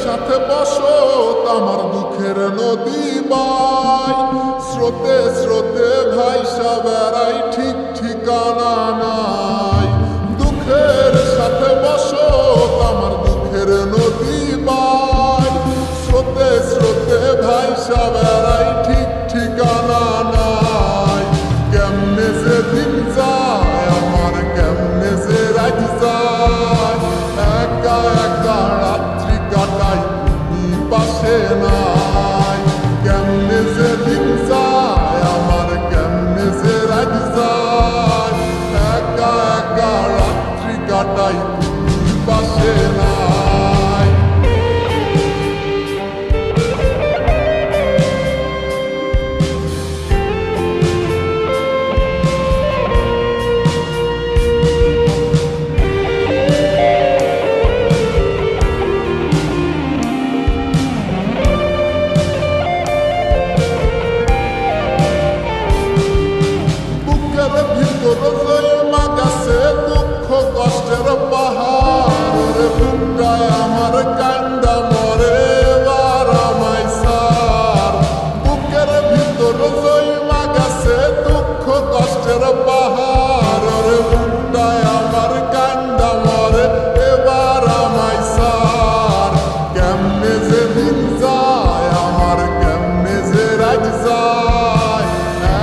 সাথে বসত আমার দুঃখের নদী বাই, স্রোতে স্রোতে ভাইসা বেড়াই ঠিক ঠিকানা নাই। দুঃখের সাথে বসত আমার দুঃখের নদী বাই, স্রোতে স্রোতে ভাইসা বেড়াই ঠিক ঠিকানা নাই। কেমনে যে দিন যায় আমার, কেমনে যে রাত যায়, একা একা রাত্রি কাটাই তুমি পাশে নাই। কেমনে যে দিন যায় আমার, কেমনে যে রাত যায়, একা একা রাত্রি কাটাই তুমি পাশে নাই। ভিতর জমা গেছে দুঃখ কষ্টের পাহাড়, বুকটায় আমার কান্দা মরে এবার আমায় সার। বুকের ভিতর জমা গেছে দুঃখ কষ্টের পাহাড়, বুকটায় আমার কান্দা মরে এবার আমায় সার। কেমনে যে দিন যায় আমার, কেমনে যে রাত যায়,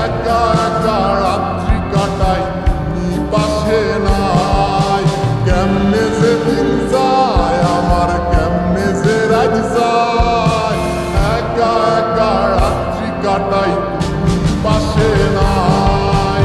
একা একা রাত্রি কাটাই তুমি পাশে নাই। কেমনে যে দিন যায় আমার, কেমনে যে রাত যায়, একা একা রাত্রি কাটাই তুমি পাশে নাই।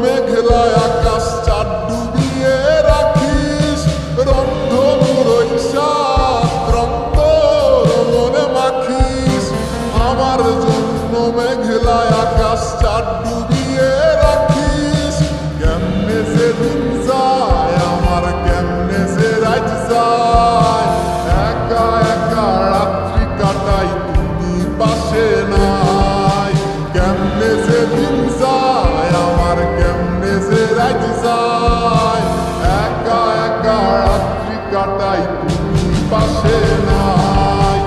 মেঘলা আকাশ চাঁদ ডুবিয়ে রাখিস, রন্ধনুর শ্রান্ত মনে মাখিস। আমার জন্য মেঘলা আকাশ চাঁদ ডুবিয়ে রাখিস। কেমনে যে দিন যায় আমার, কেমনে যে রাত যায়, একা একা রাত্রি কাটাই তুমি পাশে নাই। কেমনে যে দিন যায় আমার, কেমনে যে রাত যায়, একা একা রাত্রি কাটাই তুমি পাশে নাই।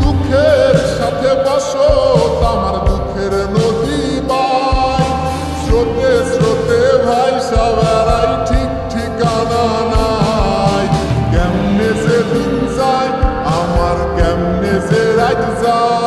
দুঃখের সাথে বসত আমার দুঃখের নদী বাই, স্রোতে স্রোতে ভাইসা বেড়াই ঠিক ঠিকানা নাই। কেমনে যে দিন যায় আমার, কেমনে যে রাত যায়,